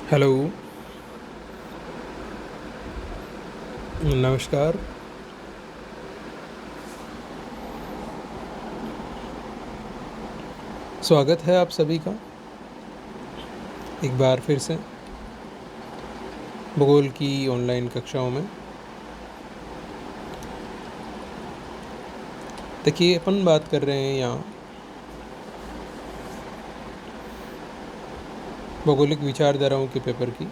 Hello, नमस्कार। स्वागत है आप सभी का एक बार फिर से भूगोल की ऑनलाइन कक्षाओं में। देखिए, अपन बात कर रहे हैं यहाँ भौगोलिक विचारधाराओं के पेपर की,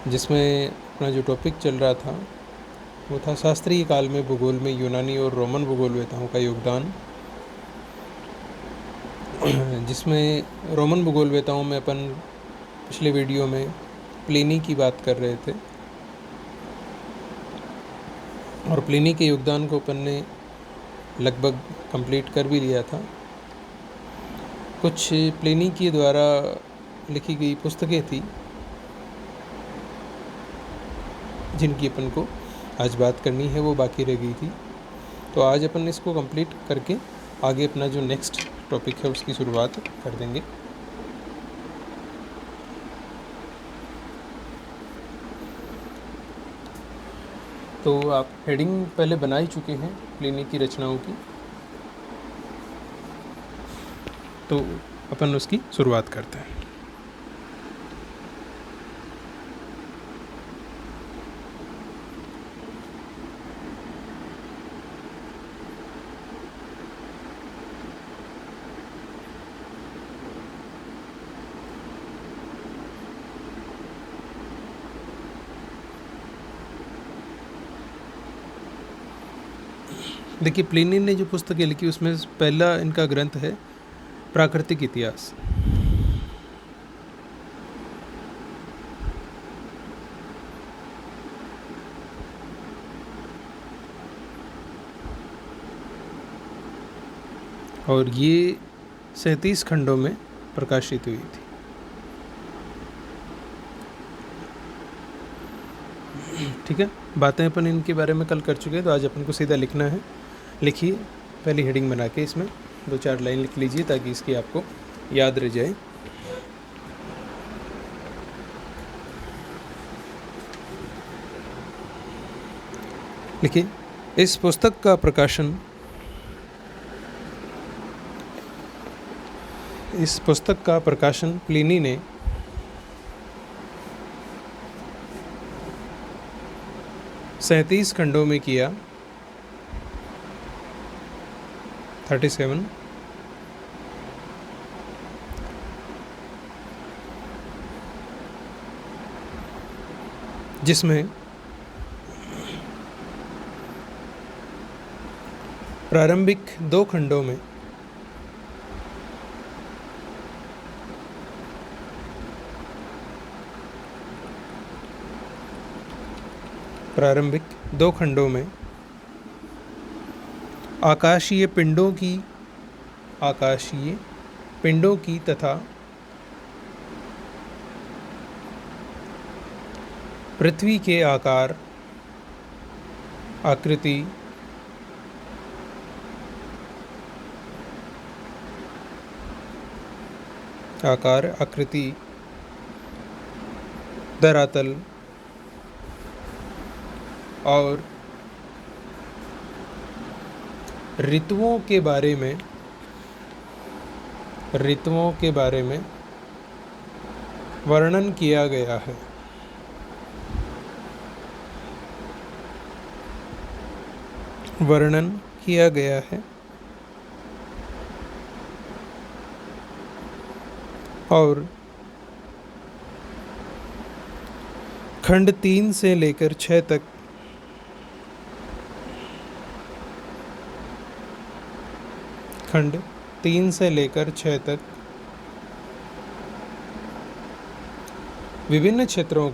जिसमें अपना जो टॉपिक चल रहा था वो था शास्त्रीय काल में भूगोल में यूनानी और रोमन भूगोलवेताओं का योगदान। जिसमें रोमन भूगोलवेताओं में अपन पिछले वीडियो में प्लिनी की बात कर रहे थे, और प्लिनी के योगदान को अपन ने लगभग कंप्लीट कर भी लिया था। कुछ प्लिनी के द्वारा लिखी गई पुस्तकें थी जिनकी अपन को आज बात करनी है, वो बाकी रह गई थी। तो आज अपन इसको कंप्लीट करके आगे अपना जो नेक्स्ट टॉपिक है उसकी शुरुआत कर देंगे। तो आप हेडिंग पहले बना ही चुके हैं प्लिनी की रचनाओं की, तो अपन उसकी शुरुआत करते हैं। देखिए, प्लिनी ने जो पुस्तकें लिखी उसमें पहला इनका ग्रंथ है प्राकृतिक इतिहास। और ये 37 खंडों में प्रकाशित हुई थी। ठीक है, बातें अपन इनके बारे में कल कर चुके हैं, तो आज अपन को सीधा लिखना है। लिखिए, पहली हेडिंग बना के इसमें 2-4 लाइन लिख लीजिए ताकि इसकी आपको याद रह जाए। लिखिए, इस पुस्तक का प्रकाशन प्लिनी ने 37 खंडों में किया। 37 जिसमें प्रारंभिक 2 खंडों में आकाशीय पिंडों की तथा पृथ्वी के आकार, आकृति, धरातल और ऋतुओं के बारे में वर्णन किया गया है। और खंड 3 से लेकर 6 तक विभिन्न क्षेत्रों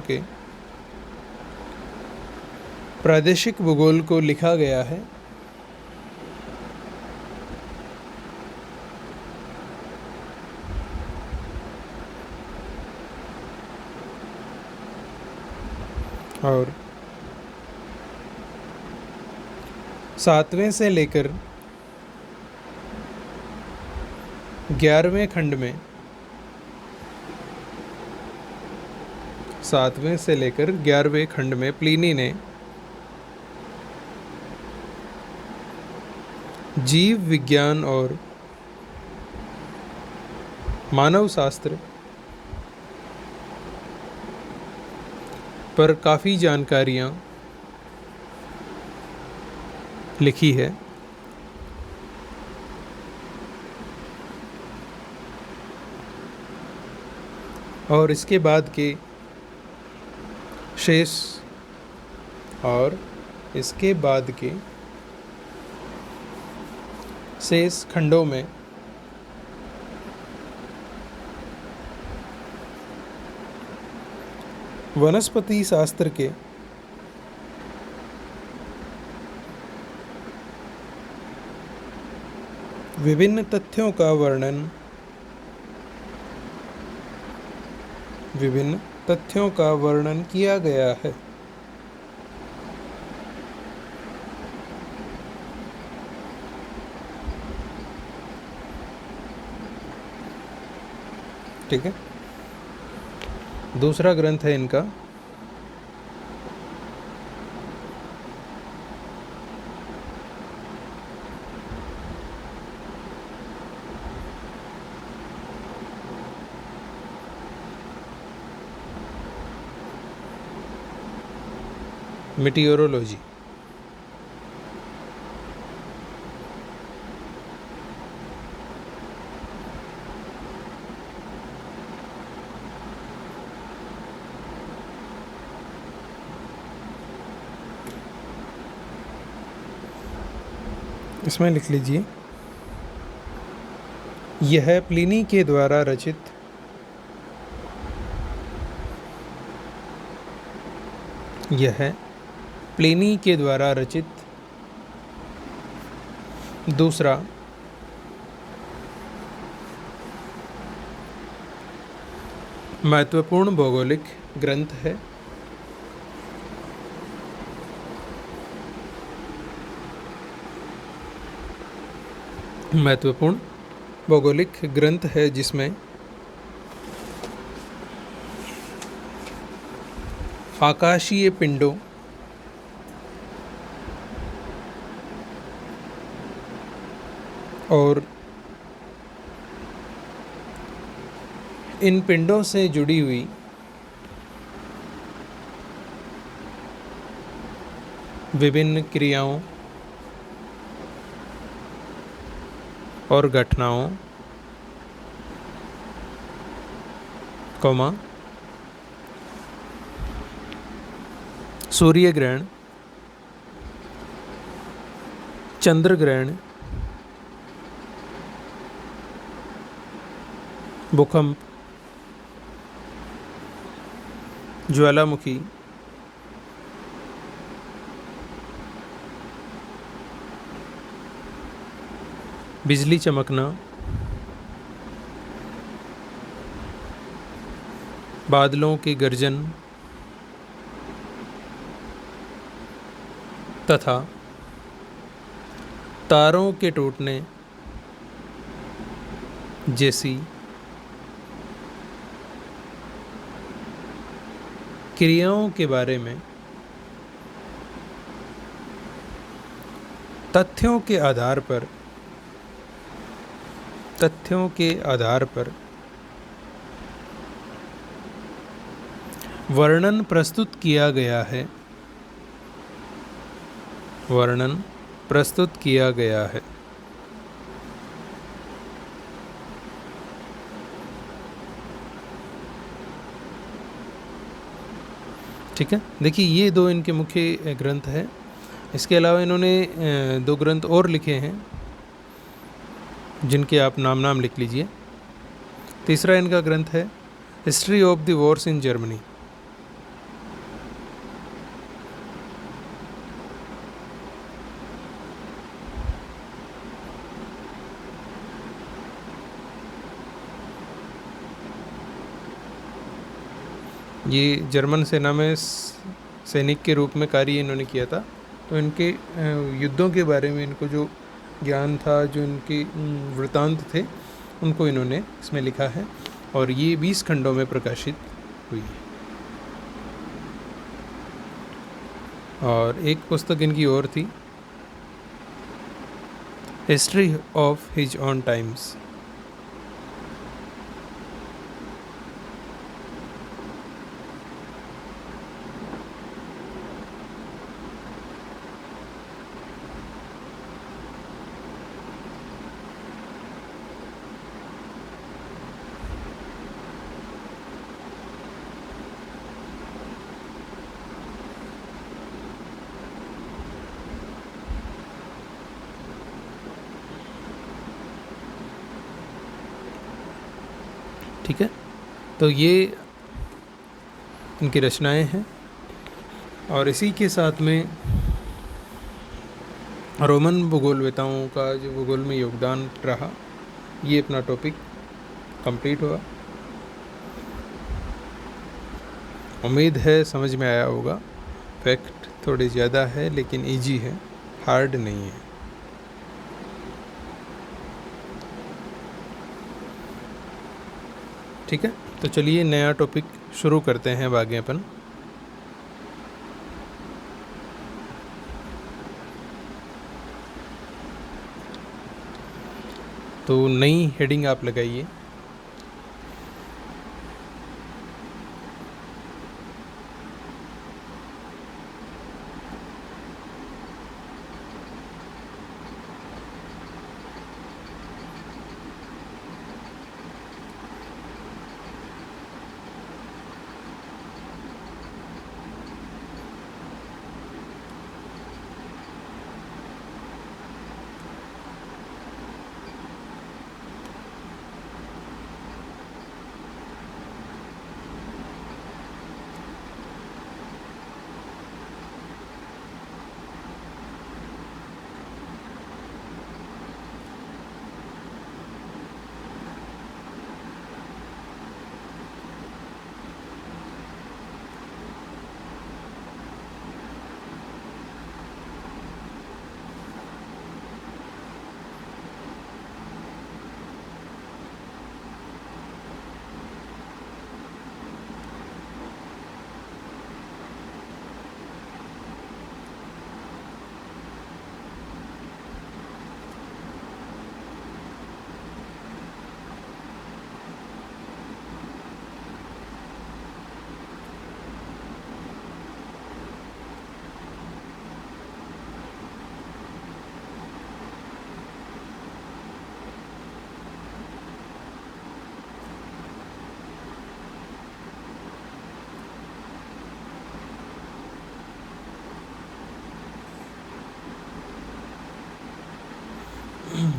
के प्रादेशिक भूगोल को लिखा गया है। और 7वें से लेकर 11वें खंड में 7वें से लेकर 11वें खंड में प्लिनी ने जीव विज्ञान और मानव शास्त्र पर काफ़ी जानकारियाँ लिखी है। और इसके बाद के शेष खंडों में वनस्पति शास्त्र के विभिन्न तथ्यों का वर्णन किया गया है। ठीक है, दूसरा ग्रंथ है इनका मीटियोरोलॉजी। इसमें लिख लीजिए, यह प्लिनी के द्वारा रचित दूसरा महत्वपूर्ण भौगोलिक ग्रंथ है। जिसमें आकाशीय पिंडों और इन पिंडों से जुड़ी हुई विभिन्न क्रियाओं और घटनाओं, सूर्य ग्रहण, चंद्र ग्रहण, भूकंप, ज्वालामुखी, बिजली चमकना, बादलों की गर्जन तथा तारों के टूटने जैसी क्रियाओं के बारे में तथ्यों के आधार पर वर्णन प्रस्तुत किया गया है। ठीक है, देखिए ये दो इनके मुख्य ग्रंथ हैं। इसके अलावा इन्होंने दो ग्रंथ और लिखे हैं जिनके आप नाम लिख लीजिए। तीसरा इनका ग्रंथ है history of the Wars in Germany. ये जर्मन सेना में सैनिक के रूप में कार्य इन्होंने किया था, तो इनके युद्धों के बारे में इनको जो ज्ञान था, जो इनके वृत्तांत थे, उनको इन्होंने इसमें लिखा है और ये 20 खंडों में प्रकाशित हुई है। और एक पुस्तक इनकी और थी, history of his on times. ठीक है, तो ये इनकी रचनाएं हैं। और इसी के साथ में रोमन भूगोलवेताओं का जो भूगोल में योगदान रहा, ये अपना टॉपिक कंप्लीट हुआ। उम्मीद है समझ में आया होगा। फैक्ट थोड़े ज़्यादा है लेकिन इजी है, हार्ड नहीं है। ठीक है, तो चलिए नया टॉपिक शुरू करते हैं अब आगे अपन। तो नई हेडिंग आप लगाइए।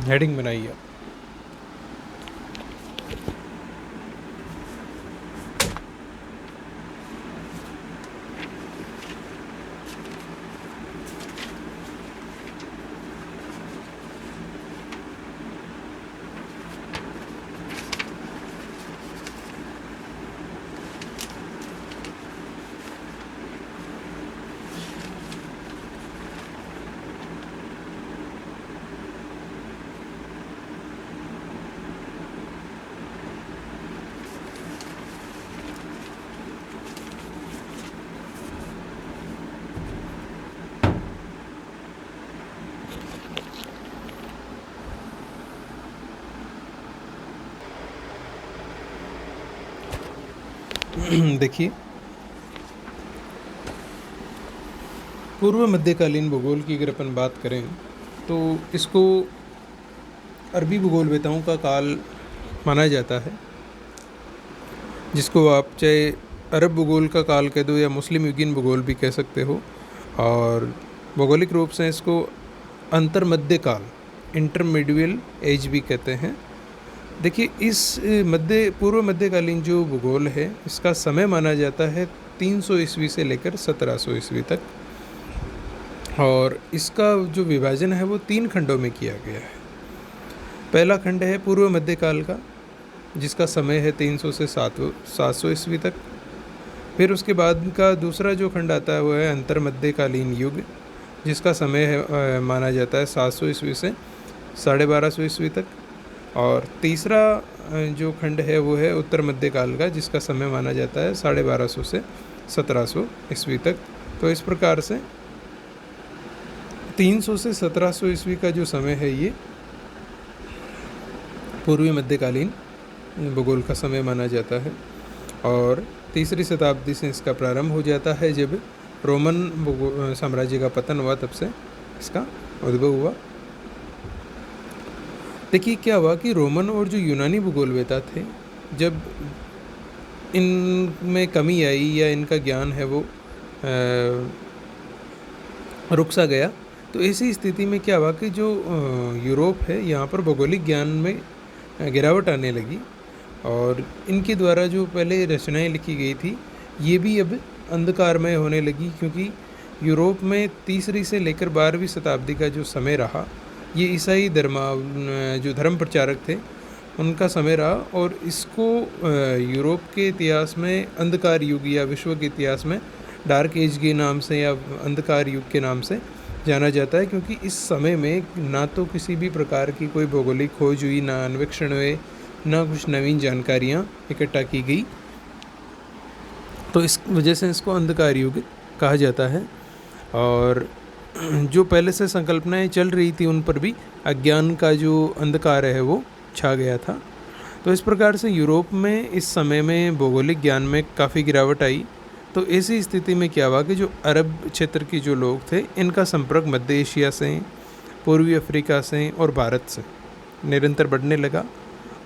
हेडिंग बनाइए। देखिए, पूर्व मध्यकालीन भूगोल की अगर अपन बात करें तो इसको अरबी भूगोलवेताओं का काल माना जाता है, जिसको आप चाहे अरब भूगोल का काल कह दो या मुस्लिम युगीन भूगोल भी कह सकते हो। और भौगोलिक रूप से इसको अंतर्मध्य काल, इंटरमीडियल एज भी कहते हैं। देखिए, इस पूर्व मध्यकालीन जो भूगोल है, इसका समय माना जाता है 300 ईस्वी से लेकर 1700 ईस्वी तक। और इसका जो विभाजन है वो 3 खंडों में किया गया है। पहला खंड है पूर्व मध्यकाल का, जिसका समय है 300 से 700 ईस्वी तक। फिर उसके बाद का दूसरा जो खंड आता है वो है अंतर्मध्यकालीन युग, जिसका समय है माना जाता है 700 ईस्वी से 1250 ईस्वी तक। और तीसरा जो खंड है वो है उत्तर मध्यकाल का, जिसका समय माना जाता है 1250 से 1700 ईस्वी तक। तो इस प्रकार से 300 से 1700 ईस्वी का जो समय है ये पूर्वी मध्यकालीन भूगोल का समय माना जाता है। और तीसरी शताब्दी से इसका प्रारंभ हो जाता है, जब रोमन साम्राज्य का पतन हुआ, तब से इसका उद्भव हुआ। देखिए क्या हुआ कि रोमन और जो यूनानी भूगोलवेता थे, जब इनमें कमी आई या इनका ज्ञान है वो रुक सा गया, तो ऐसी स्थिति में क्या हुआ कि जो यूरोप है यहाँ पर भौगोलिक ज्ञान में गिरावट आने लगी। और इनके द्वारा जो पहले रचनाएं लिखी गई थी ये भी अब अंधकारमय होने लगी, क्योंकि यूरोप में तीसरी से लेकर 12वीं शताब्दी का जो समय रहा ये ईसाई जो धर्म प्रचारक थे उनका समय रहा। और इसको यूरोप के इतिहास में अंधकार युग या विश्व के इतिहास में डार्क एज के नाम से या अंधकार युग के नाम से जाना जाता है, क्योंकि इस समय में ना तो किसी भी प्रकार की कोई भौगोलिक खोज हुई, ना अन्वेषण हुए, ना कुछ नवीन जानकारियाँ इकट्ठा की गई। तो इस वजह से इसको अंधकार युग कहा जाता है। और जो पहले से संकल्पनाएं चल रही थी उन पर भी अज्ञान का जो अंधकार है वो छा गया था। तो इस प्रकार से यूरोप में इस समय में भौगोलिक ज्ञान में काफ़ी गिरावट आई। तो ऐसी स्थिति में क्या हुआ कि जो अरब क्षेत्र के जो लोग थे इनका संपर्क मध्य एशिया से, पूर्वी अफ्रीका से और भारत से निरंतर बढ़ने लगा।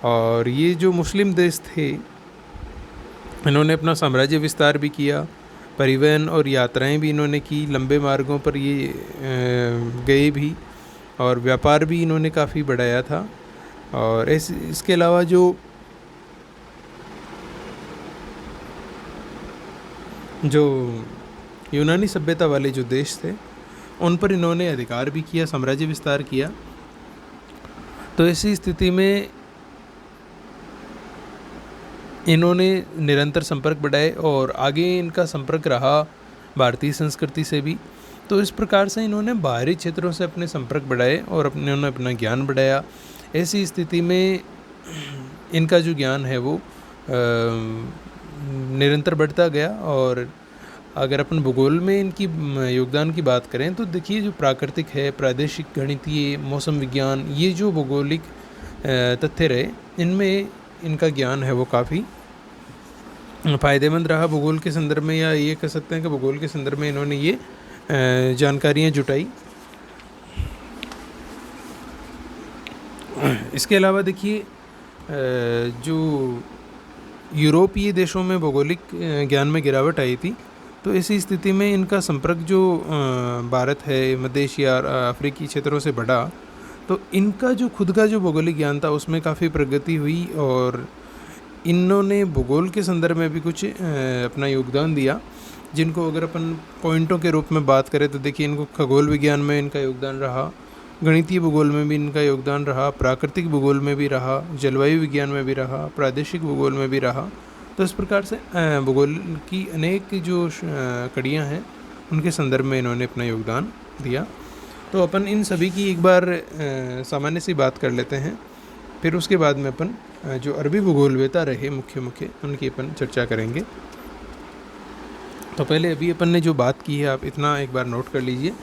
और ये जो मुस्लिम देश थे इन्होंने अपना साम्राज्य विस्तार भी किया, परिवहन और यात्राएं भी इन्होंने की, लंबे मार्गों पर ये गए भी, और व्यापार भी इन्होंने काफ़ी बढ़ाया था। और इसके अलावा जो यूनानी सभ्यता वाले जो देश थे उन पर इन्होंने अधिकार भी किया, साम्राज्य विस्तार किया। तो ऐसी स्थिति में इन्होंने निरंतर संपर्क बढ़ाए और आगे इनका संपर्क रहा भारतीय संस्कृति से भी। तो इस प्रकार से इन्होंने बाहरी क्षेत्रों से अपने संपर्क बढ़ाए और उन्होंने अपना ज्ञान बढ़ाया। ऐसी स्थिति में इनका जो ज्ञान है वो निरंतर बढ़ता गया। और अगर अपन भूगोल में इनकी योगदान की बात करें तो देखिए जो प्राकृतिक है, प्रादेशिक, गणितीय, मौसम विज्ञान, ये जो भौगोलिक तथ्य रहे इनमें इनका ज्ञान है वो काफ़ी फ़ायदेमंद रहा भूगोल के संदर्भ में, या ये कह सकते हैं कि भूगोल के संदर्भ में इन्होंने ये जानकारियाँ जुटाई। इसके अलावा देखिए जो यूरोपीय देशों में भौगोलिक ज्ञान में गिरावट आई थी, तो ऐसी स्थिति में इनका संपर्क जो भारत है, मध्य एशिया, अफ्रीकी क्षेत्रों से बढ़ा। तो इनका जो खुद का जो भौगोलिक ज्ञान था उसमें काफ़ी प्रगति हुई और इन्होंने भूगोल के संदर्भ में भी कुछ अपना योगदान दिया, जिनको अगर अपन पॉइंटों के रूप में बात करें तो देखिए इनको खगोल विज्ञान में इनका योगदान रहा, गणितीय भूगोल में भी इनका योगदान रहा, प्राकृतिक भूगोल में भी रहा, जलवायु विज्ञान में भी रहा, प्रादेशिक भूगोल में भी रहा। तो इस प्रकार से भूगोल की अनेक जो कड़ियाँ हैं उनके संदर्भ में इन्होंने अपना योगदान दिया। तो अपन इन सभी की एक बार सामान्य सी बात कर लेते हैं, फिर उसके बाद में अपन जो अरबी भूगोलवेता रहे मुख्य उनकी अपन चर्चा करेंगे। तो पहले अभी अपन ने जो बात की है आप इतना एक बार नोट कर लीजिए,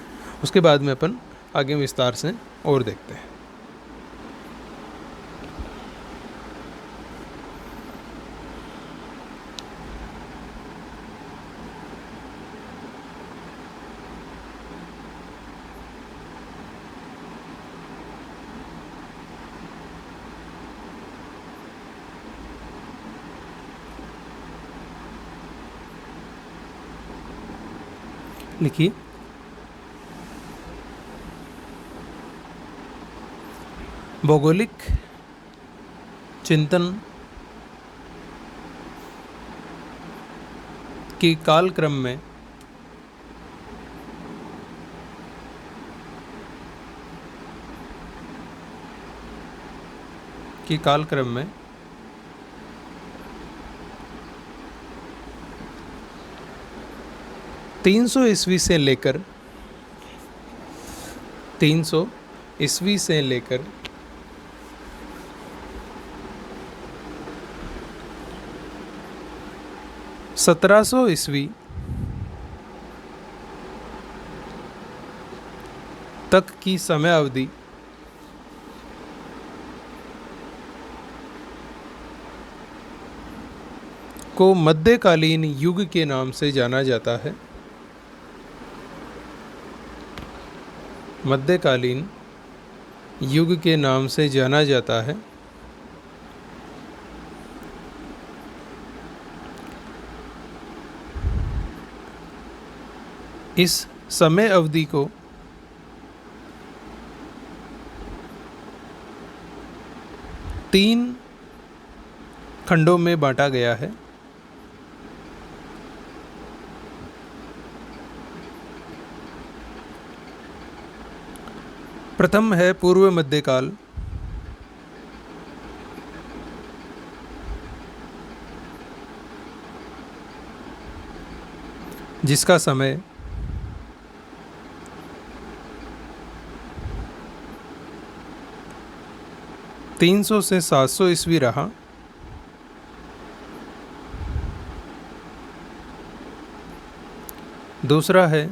उसके बाद में अपन आगे विस्तार से और देखते हैं। लिखिए, भौगोलिक चिंतन के कालक्रम में में 300 ईस्वी से लेकर 300 ईस्वी से लेकर 1700 ईस्वी तक की समय अवधि को मध्यकालीन युग के नाम से जाना जाता है। मध्यकालीन युग के नाम से जाना जाता है। इस समय अवधि को तीन खंडों में बांटा गया है। प्रथम है पूर्व मध्यकाल, जिसका समय 300 से 700 ईस्वी रहा। दूसरा है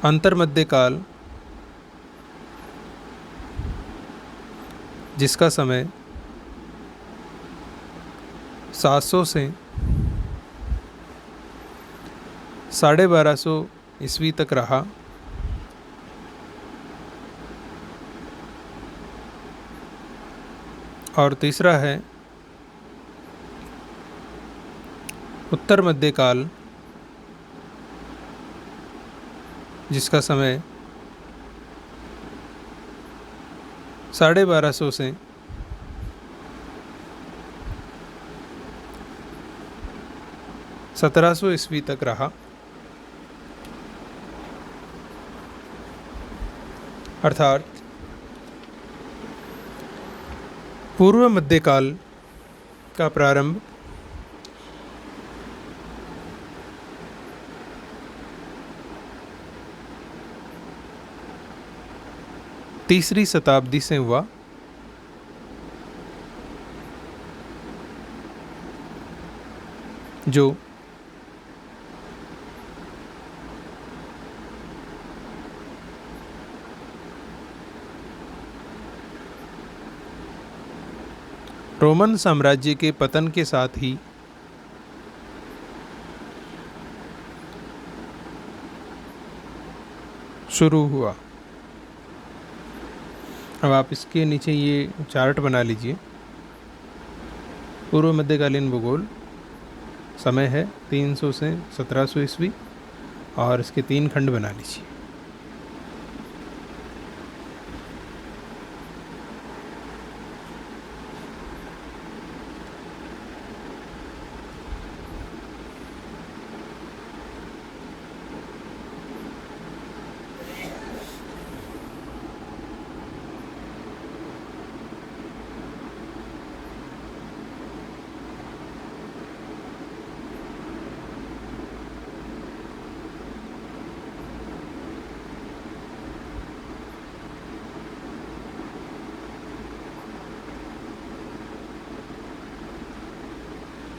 अंतर्मध्यकाल, जिसका समय 700 से 1250 ईस्वी तक रहा। और तीसरा है उत्तर मध्यकाल, जिसका समय 1250 से 1700 ईस्वी तक रहा। अर्थात पूर्व मध्यकाल का प्रारंभ तीसरी शताब्दी से हुआ, जो रोमन साम्राज्य के पतन के साथ ही शुरू हुआ। अब आप इसके नीचे ये चार्ट बना लीजिए। पूर्व मध्यकालीन भूगोल, समय है 300 से 1700 ईस्वी, और इसके 3 खंड बना लीजिए।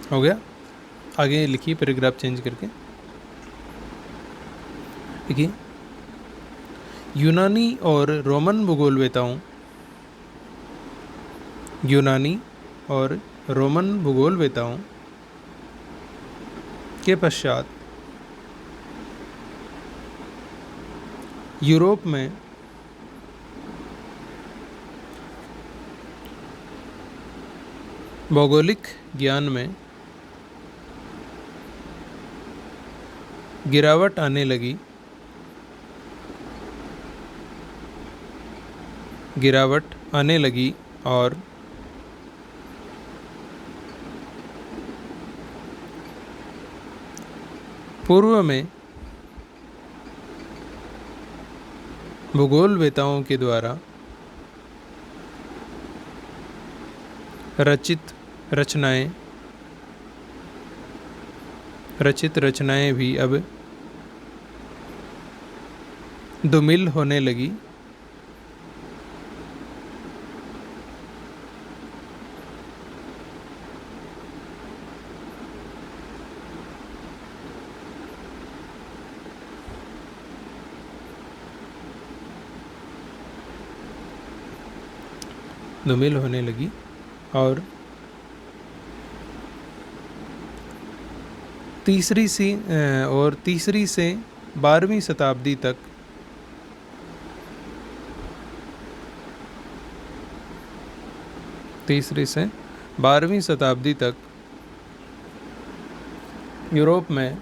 हो गया? आगे लिखिए पैराग्राफ चेंज करके। देखिए, यूनानी और रोमन भूगोलवेताओं के पश्चात यूरोप में भौगोलिक ज्ञान में गिरावट आने लगी और पूर्व में भूगोलवेताओं के द्वारा रचित रचनाएं भी अब धूमिल होने लगी। धूमिल होने लगी और तीसरी से 12वीं शताब्दी तक यूरोप में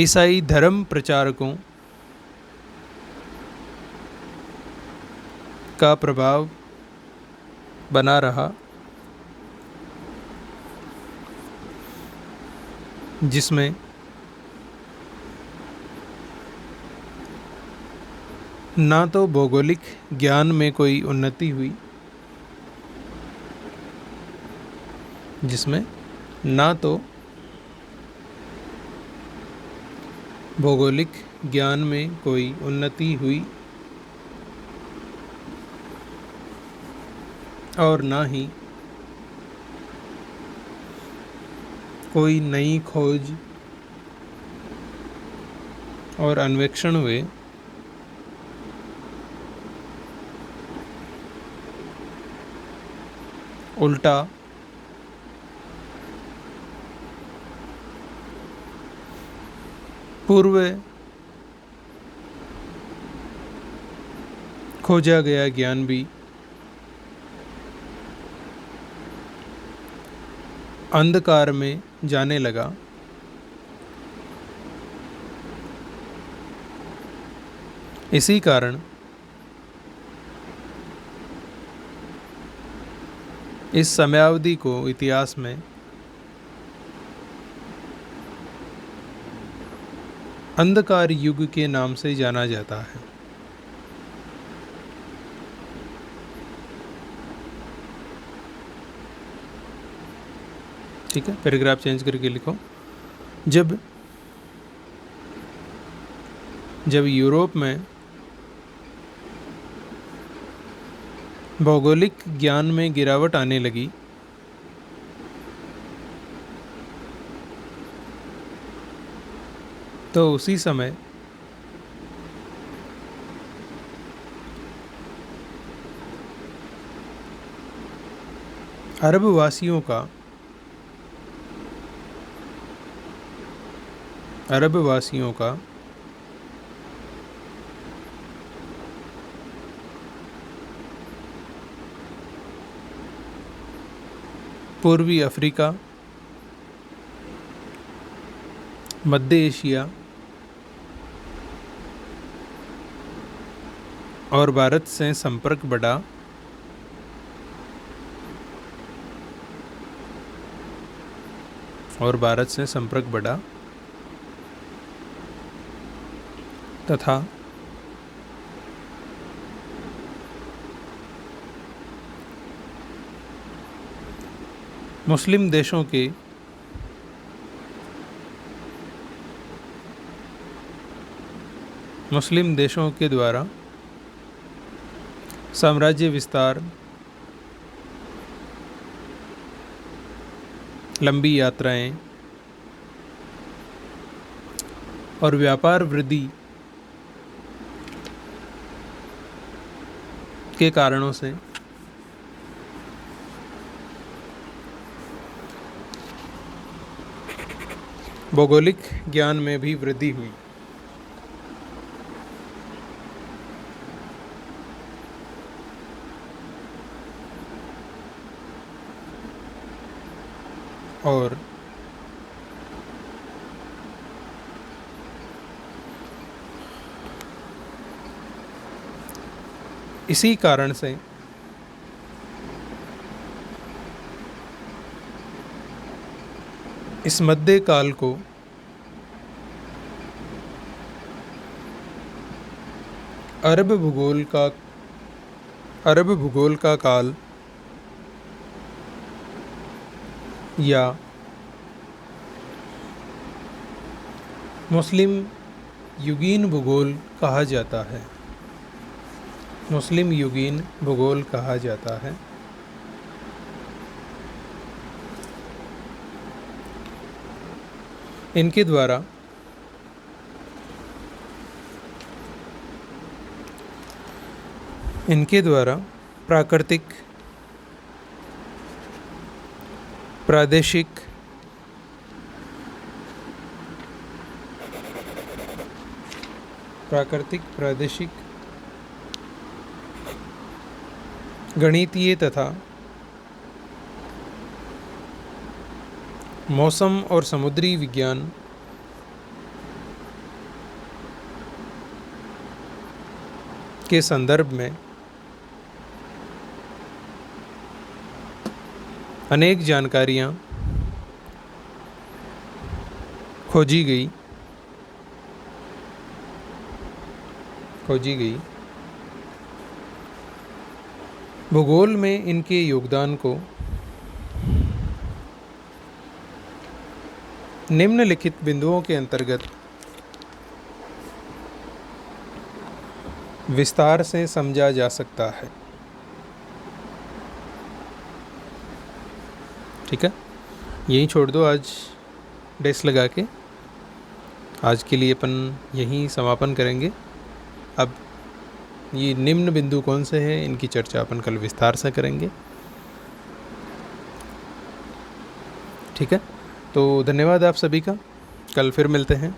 ईसाई धर्म प्रचारकों का प्रभाव बना रहा, जिसमें ना तो भौगोलिक ज्ञान में कोई उन्नति हुई, और ना ही कोई नई खोज और अन्वेषण हुए। उल्टा पूर्व खोजा गया ज्ञान भी अंधकार में जाने लगा। इसी कारण इस समयावधि को इतिहास में अंधकार युग के नाम से जाना जाता है। ठीक है, पैराग्राफ चेंज करके लिखो। जब यूरोप में भौगोलिक ज्ञान में गिरावट आने लगी, तो उसी समय अरब वासियों का पूर्वी अफ्रीका, मध्य एशिया और भारत से संपर्क बढ़ा। तथा मुस्लिम देशों के द्वारा साम्राज्य विस्तार, लंबी यात्राएं और व्यापार वृद्धि के कारणों से भौगोलिक ज्ञान में भी वृद्धि हुई। और इसी कारण से इस मध्य काल को अरब भूगोल का काल या मुस्लिम युगीन भूगोल कहा जाता है। इनके द्वारा इनके द्वारा प्राकृतिक, प्रादेशिक, गणितीय तथा मौसम और समुद्री विज्ञान के संदर्भ में अनेक जानकारियाँ खोजी गई। भूगोल में इनके योगदान को निम्नलिखित बिंदुओं के अंतर्गत विस्तार से समझा जा सकता है। ठीक है, यहीं छोड़ दो आज डेस्क लगा के। आज के लिए अपन यहीं समापन करेंगे। अब ये निम्न बिंदु कौन से हैं, इनकी चर्चा अपन कल विस्तार से करेंगे। ठीक है, तो धन्यवाद आप सभी का। कल फिर मिलते हैं।